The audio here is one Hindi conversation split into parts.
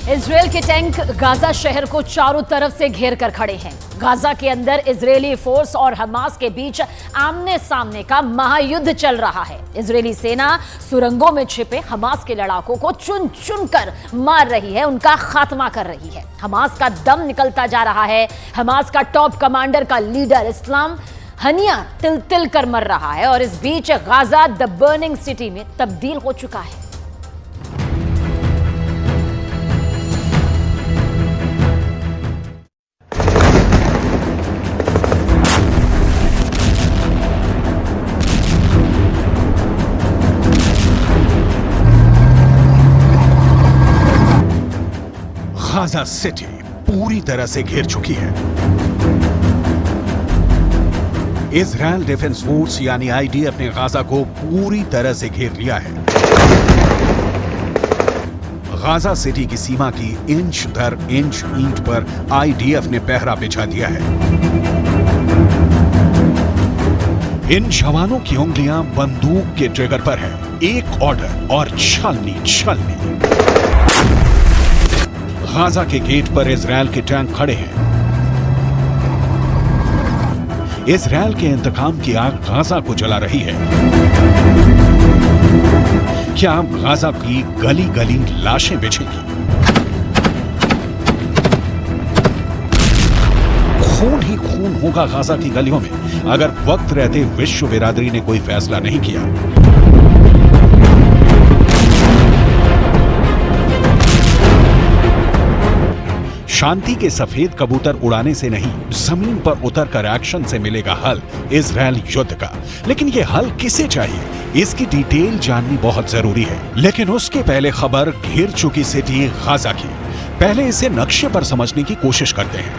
इजरायल के टैंक गाजा शहर को चारों तरफ से घेर कर खड़े हैं। गाजा के अंदर इजरायली फोर्स और हमास के बीच आमने सामने का महायुद्ध चल रहा है। इजरायली सेना सुरंगों में छिपे हमास के लड़ाकों को चुन चुन कर मार रही है, उनका खात्मा कर रही है। हमास का दम निकलता जा रहा है। हमास का टॉप कमांडर का लीडर इस्लाम हनिया तिल तिल कर मर रहा है और इस बीच गाजा द बर्निंग सिटी में तब्दील हो चुका है। गाजा सिटी पूरी तरह से घिर चुकी है। इजरायल डिफेंस फोर्स यानी आईडीएफ ने गाजा को पूरी तरह से घेर लिया है। गाजा सिटी की सीमा की इंच दर इंच ईंट पर आईडीएफ ने पहरा बिछा दिया है। इन जवानों की उंगलियां बंदूक के ट्रिगर पर है। एक ऑर्डर और छलनी छलनी। गाजा के गेट पर इजरायल के टैंक खड़े हैं। इजरायल के इंतकाम की आग गाजा को जला रही है। क्या अब गाजा की गली गली लाशें बिछेगी? खून ही खून होगा गाजा की गलियों में अगर वक्त रहते विश्व बिरादरी ने कोई फैसला नहीं किया। शांति के सफेद कबूतर उड़ाने से नहीं, जमीन पर उतरकर एक्शन से मिलेगा हल इजरायल युद्ध का। लेकिन ये हल किसे चाहिए, इसकी डिटेल जाननी बहुत जरूरी है। लेकिन उसके पहले खबर घिर चुकी सिटी गाजा की। पहले इसे नक्शे पर समझने की कोशिश करते हैं।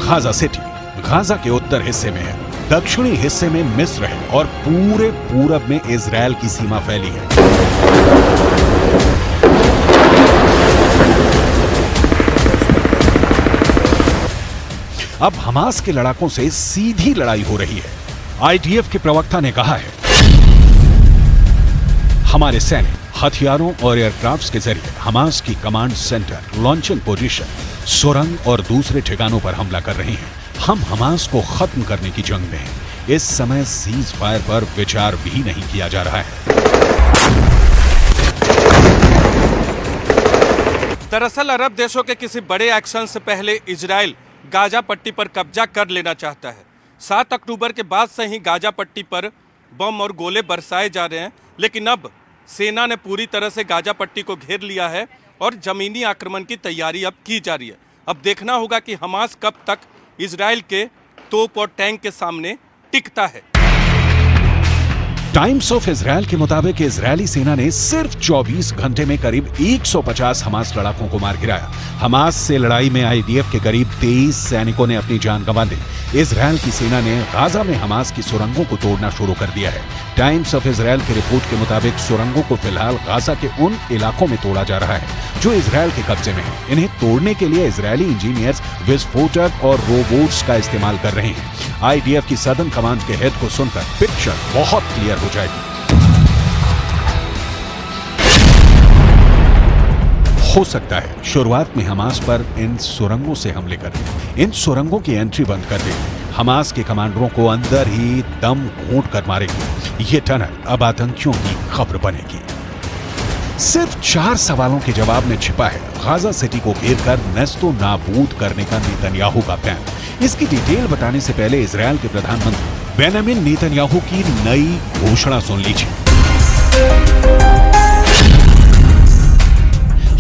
गाजा सिटी गाजा के उत्तर हिस्से में है। दक्षिणी हिस्से में मिस्र है और पूरे पूरब में इजरायल की सीमा फैली है। अब हमास के लड़ाकों से सीधी लड़ाई हो रही है। आईडीएफ के प्रवक्ता ने कहा है, हमारे सैनिक हथियारों और एयरक्राफ्ट्स के जरिए हमास की कमांड सेंटर, लॉन्चिंग पोजीशन, सुरंग और दूसरे ठिकानों पर हमला कर रहे हैं। हम हमास को खत्म करने की जंग में हैं। इस समय सीज फायर पर विचार भी नहीं किया जा रहा है। दरअसल अरब देशों के किसी बड़े एक्शन से पहले इजराइल गाजा पट्टी पर कब्जा कर लेना चाहता है। 7 अक्टूबर के बाद से ही गाजा पट्टी पर बम और गोले बरसाए जा रहे हैं, लेकिन अब सेना ने पूरी तरह से गाजा पट्टी को घेर लिया है और जमीनी आक्रमण की तैयारी अब की जा रही है। अब देखना होगा कि हमास कब तक इजराइल के तोप और टैंक के सामने टिकता है। टाइम्स ऑफ इजरायल के मुताबिक इजरायली सेना ने सिर्फ 24 घंटे में करीब 150 हमास लड़ाकों को मार गिराया। हमास से लड़ाई में आईडीएफ के करीब 23 सैनिकों ने अपनी जान गंवा दी। इजरायल की सेना ने गाजा में हमास की सुरंगों को तोड़ना शुरू कर दिया है। टाइम्स ऑफ इजरायल की रिपोर्ट के मुताबिक सुरंगों को फिलहाल गाजा के उन इलाकों में तोड़ा जा रहा है जो इजरायल के कब्जे में है। इन्हें तोड़ने के लिए इजरायली इंजीनियर्स विस्फोटक और रोबोट्स का इस्तेमाल कर रहे हैं। आईडीएफ की सदर्न कमांड के हेड को सुनकर पिक्चर बहुत क्लियर हो जाएगी। हो सकता है शुरुआत में हमास पर इन सुरंगों से हमले करें, इन सुरंगों की एंट्री बंद कर दें। हमास के कमांडरों को अंदर ही दम घोंट कर मारेगी। ये टनल अब आतंकियों की खबर बनेगी। सिर्फ 4 सवालों के जवाब में छिपा है गाजा सिटी को घेरकर नेस्तो नाबूद करने का नेतन्याहू का प्लान। इसकी डिटेल बताने से पहले इजरायल के प्रधानमंत्री बेंजामिन नेतन्याहू की नई घोषणा सुन लीजिए।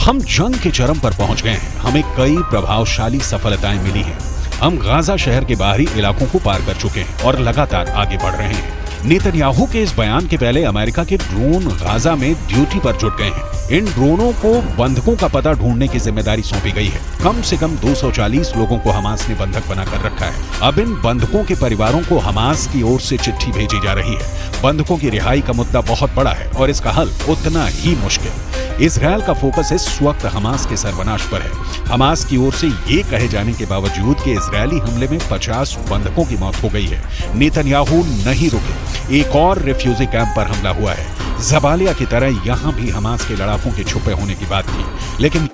हम जंग के चरम पर पहुंच गए हैं। हमें कई प्रभावशाली सफलताएं मिली हैं। हम गाजा शहर के बाहरी इलाकों को पार कर चुके हैं और लगातार आगे बढ़ रहे हैं। नेतन्याहू के इस बयान के पहले अमेरिका के ड्रोन गाजा में ड्यूटी पर जुट गए हैं। इन ड्रोनों को बंधकों का पता ढूंढने की जिम्मेदारी सौंपी गई है। कम से कम 240 लोगों को हमास ने बंधक बनाकर रखा है। अब इन बंधकों के परिवारों को हमास की ओर से चिट्ठी भेजी जा रही है। बंधकों की रिहाई का मुद्दा बहुत बड़ा है और इसका हल उतना ही मुश्किल। इजरायल का फोकस इस वक्त हमास के सर्वनाश पर है। हमास की ओर से ये कहे जाने के बावजूद कि इजरायली हमले में 50 बंधकों की मौत हो गई है, नेतन्याहू नहीं रुके। एक और रिफ्यूजी कैंप पर हमला हुआ है। जबालिया की तरह यहां भी हमास के लड़ाकों के छुपे होने की बात थी, लेकिन